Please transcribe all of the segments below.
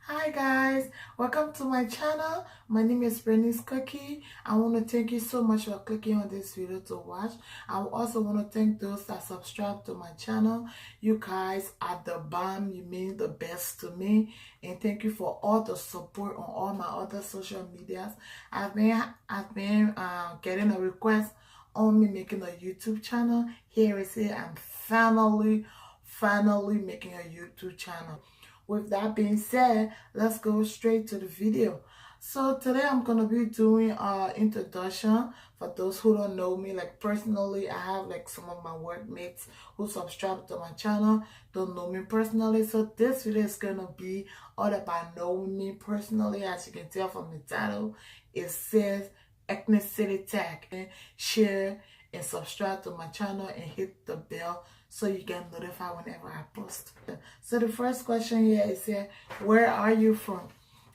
Hi guys, welcome to my channel. My name is Bernice Cookie. I want to thank you so much for clicking on this video to watch. I also want to thank those that subscribe to my channel. You guys are the bomb. You mean the best to me, and thank you for all the support on all my other social medias. I've been getting a request on me making a YouTube channel. Here is it. I'm finally making a YouTube channel. With that being said, let's go straight to the video. So today I'm gonna be doing an introduction for those who don't know me. Like personally, I have like some of my workmates who subscribe to my channel don't know me personally. So this video is gonna be all about knowing me personally. As you can tell from the title, it says ethnicity tag. And share and subscribe to my channel and hit the bell so you get notified whenever I post. So the first question here is here, where are you from?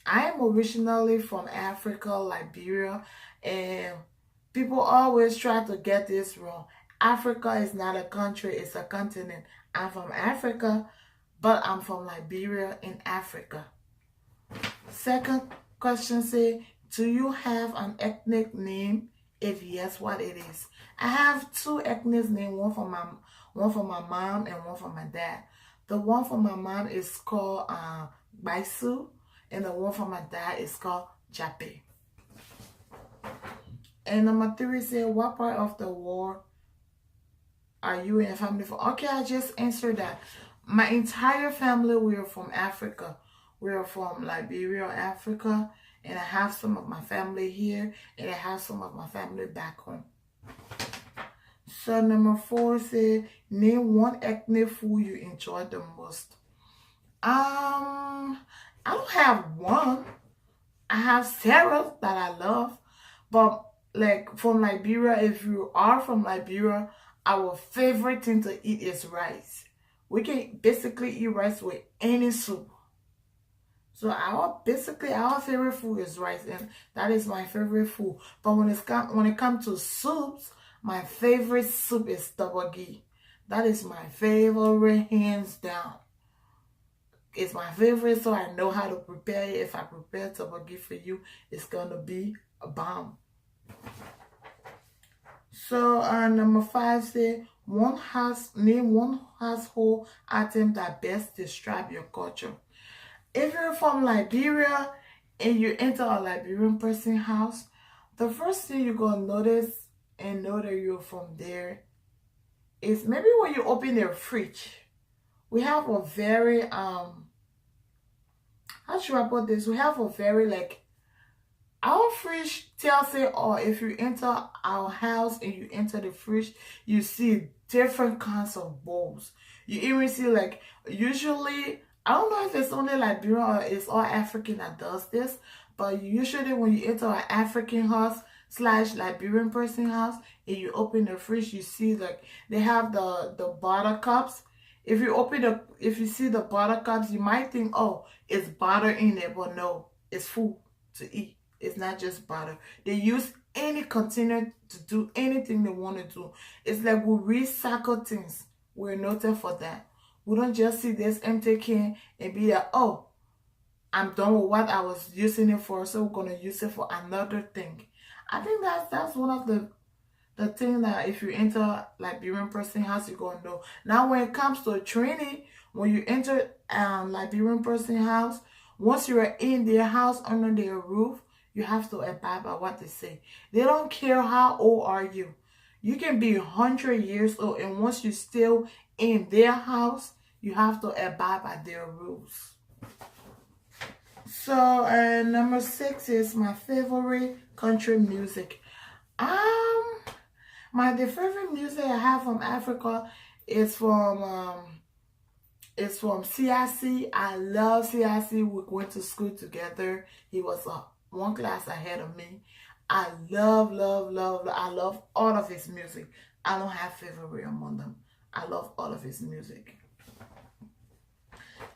I am originally from Africa, Liberia, and people always try to get this wrong. Africa is not a country, it's a continent. I'm from Africa, but I'm from Liberia in Africa. Second question say, do you have an ethnic name? If yes, what it is? I have two ethnic names, one for my mom and one for my dad. The one for my mom is called Baisu, and the one for my dad is called Jape. And number three said, what part of the world are you and your family from? Okay, I just answered that. My entire family, we are from Africa. We are from Liberia, Africa, and I have some of my family here, and I have some of my family back home. So number four said, name one ethnic food you enjoy the most. I don't have one. I have several that I love, but like from Liberia, if you are from Liberia, our favorite thing to eat is rice. We can basically eat rice with any soup. So our favorite food is rice, and that is my favorite food. But when it comes to soups, my favorite soup is tabagi. That is my favorite, hands down. It's my favorite, so I know how to prepare it. If I prepare tabagi for you, it's gonna be a bomb. So number five say, name one household item that best describe your culture. If you're from Liberia and you enter a Liberian person's house, the first thing you're gonna notice and know that you're from there is maybe when you open their fridge. We have a very how should I put this? We have a very our fridge tells it, or if you enter our house and you enter the fridge, you see different kinds of bowls. You even see usually, I don't know if it's only Liberia or it's all African that does this, but usually when you enter an African house / Liberian person house and you open the fridge, you see they have the butter cups. If you see the butter cups, you might think, oh, it's butter in it, but no, it's food to eat. It's not just butter. They use any container to do anything they want to do. It's like we recycle things. We're noted for that. We don't just see this empty can and be like, oh, I'm done with what I was using it for, so we're going to use it for another thing. I think that's one of the thing that if you enter Liberian person house, you're going to know. Now, when it comes to training, when you enter Liberian person house, once you are in their house under their roof, you have to abide by what they say. They don't care how old are you. You can be 100 years old, and once you're still in their house, you have to abide by their rules. So number 6 is my favorite country music. The favorite music I have from Africa is from CIC. I love CIC. We went to school together. He was one class ahead of me. I love all of his music. I don't have favorite among them. I love all of his music.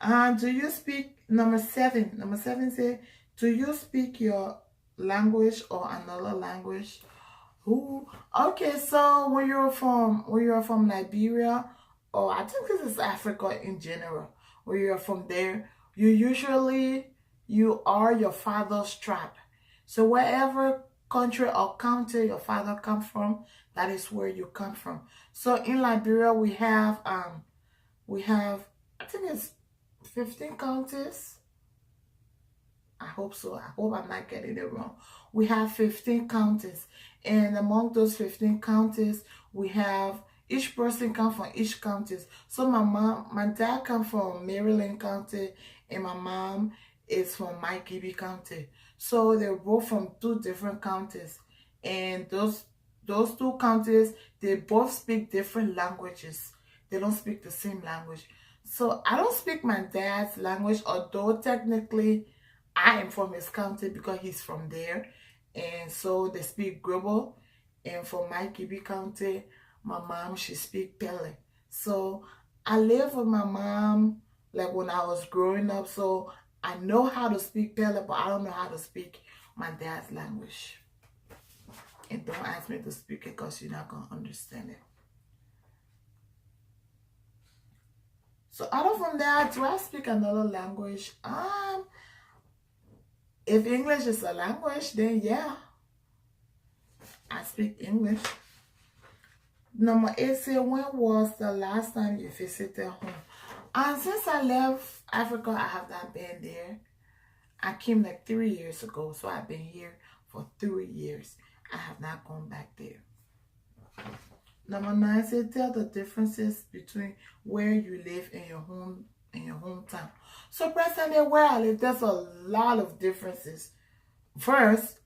Do you speak, number 7? Number 7 says, do you speak your language or another language? Okay, so when you're from Liberia, or I think this is Africa in general, where you're from there, you usually you are your father's tribe. So wherever country or county your father come from, that is where you come from. So in Liberia we have I think it's 15 counties. I hope so. I hope I'm not getting it wrong. We have 15 counties. And among those 15 counties, we have each person come from each counties. So my dad come from Maryland County and my mom is from Mike County. So they're both from two different counties. And those two counties, they both speak different languages. They don't speak the same language. So I don't speak my dad's language, although technically I am from his county because he's from there. And so they speak Gribble. And for my Kibi County, my mom, she speak Pele. So I lived with my mom like when I was growing up. So I know how to speak Pele, but I don't know how to speak my dad's language. And don't ask me to speak it because you're not going to understand it. So other from that, do I speak another language? If English is a language, then yeah, I speak English. Number 8 say, when was the last time you visited home? And since I left Africa, I have not been there. I came like 3 years ago, so I've been here for 3 years. I have not gone back there. Number 9 say, tell the differences between where you live and your hometown. So presently where I live, there's a lot of differences. First,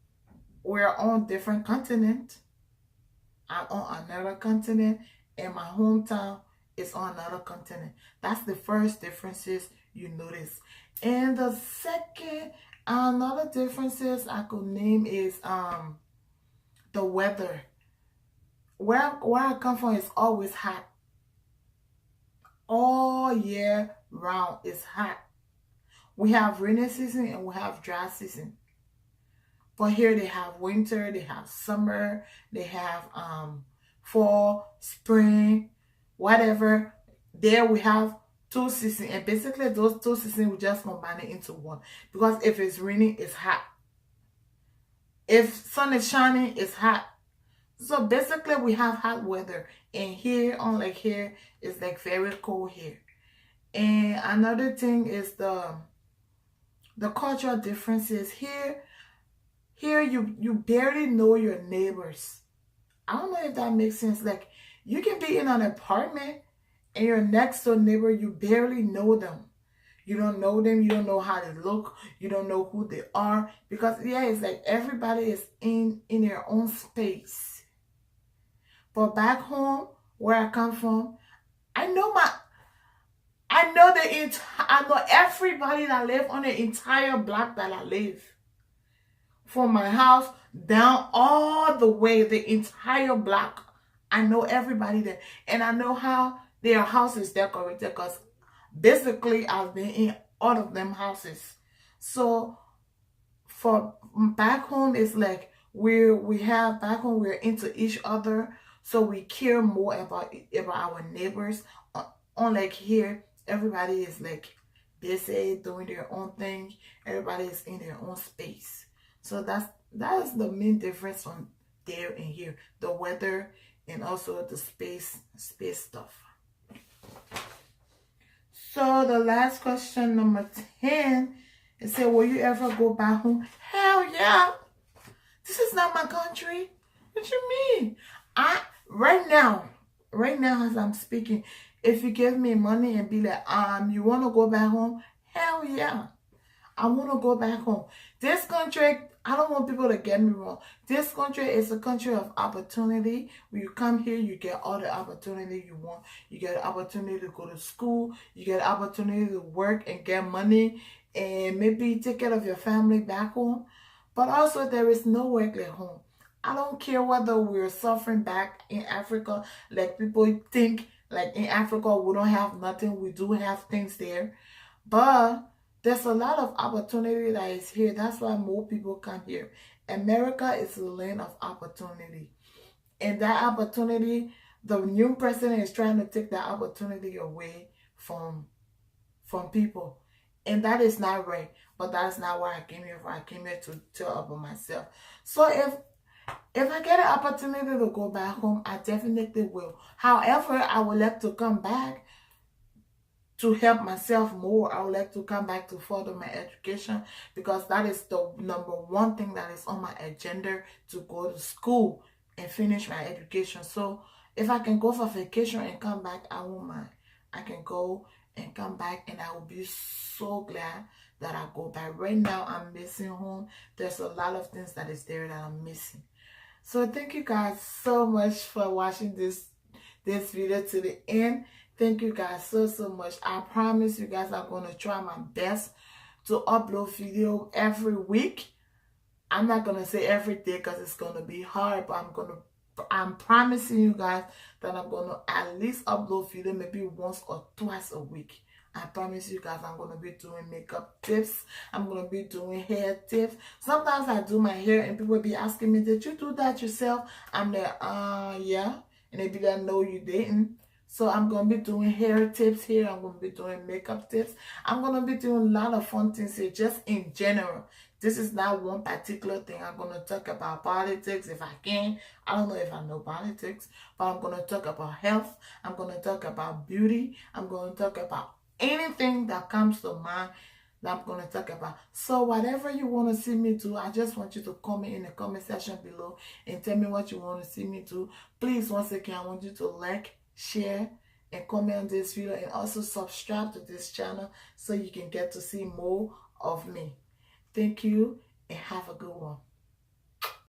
we're on different continent. I'm on another continent, and my hometown is on another continent. That's the first differences you notice. And the second, another differences I could name is the weather. Where I come from is always hot. All year round it's hot. We have rainy season and we have dry season. But here they have winter, they have summer, they have fall, spring, whatever. There we have 2 seasons. And basically those 2 seasons we just combine it into one. Because if it's raining, it's hot. If sun is shining, it's hot. So basically we have hot weather. And here, unlike here, it's like very cold here. And another thing is the cultural differences. Here you barely know your neighbors. I don't know if that makes sense. Like you can be in an apartment and your next door neighbor, you barely know them. You don't know them, you don't know how they look, you don't know who they are. Because yeah, it's like everybody is in their own space. But back home, where I come from, I know everybody that live on the entire block that I live. From my house down all the way, the entire block. I know everybody there. And I know how their house is decorated because basically I've been in all of them houses. So for back home, it's like back home we're into each other. So we care more about our neighbors. Unlike here, everybody is like busy doing their own thing. Everybody is in their own space. So that's the main difference from there and here. The weather and also the space stuff. So the last question, number 10, it said, will you ever go back home? Hell yeah. This is not my country. What you mean? Right now as I'm speaking, if you give me money and be like, you want to go back home? Hell yeah. I want to go back home. This country, I don't want people to get me wrong. This country is a country of opportunity. When you come here, you get all the opportunity you want. You get the opportunity to go to school. You get the opportunity to work and get money and maybe take care of your family back home. But also, there is no work at home. I don't care whether we're suffering back in Africa. Like people think like in Africa, we don't have nothing. We do have things there. But there's a lot of opportunity that is here. That's why more people come here. America is a land of opportunity. And that opportunity, the new president is trying to take that opportunity away from people. And that is not right. But that's not why I came here for. I came here to tell about myself. So if I get an opportunity to go back home, I definitely will. However, I would like to come back to help myself more. I would like to come back to further my education, because that is the number one thing that is on my agenda, to go to school and finish my education. So if I can go for vacation and come back, I won't mind. I can go and come back, and I will be so glad that I go back. Right now, I'm missing home. There's a lot of things that is there that I'm missing. So thank you guys so much for watching this video to the end. Thank you guys so much. I promise you guys I'm going to try my best to upload video every week. I'm not going to say every day because it's going to be hard, but I'm promising you guys that I'm going to at least upload video maybe once or twice a week. I promise you guys I'm going to be doing makeup tips. I'm going to be doing hair tips. Sometimes I do my hair and people be asking me, did you do that yourself? I'm like, yeah. And they be like, no, you didn't. So I'm going to be doing hair tips here. I'm going to be doing makeup tips. I'm going to be doing a lot of fun things here, just in general. This is not one particular thing. I'm going to talk about politics if I can. I don't know if I know politics, but I'm going to talk about health. I'm going to talk about beauty. I'm going to talk about anything that comes to mind that I'm going to talk about. So whatever you want to see me do, I just want you to comment in the comment section below and tell me what you want to see me do. Please, once again, I want you to like, share, and comment on this video, and also subscribe to this channel so you can get to see more of me. Thank you, and have a good one.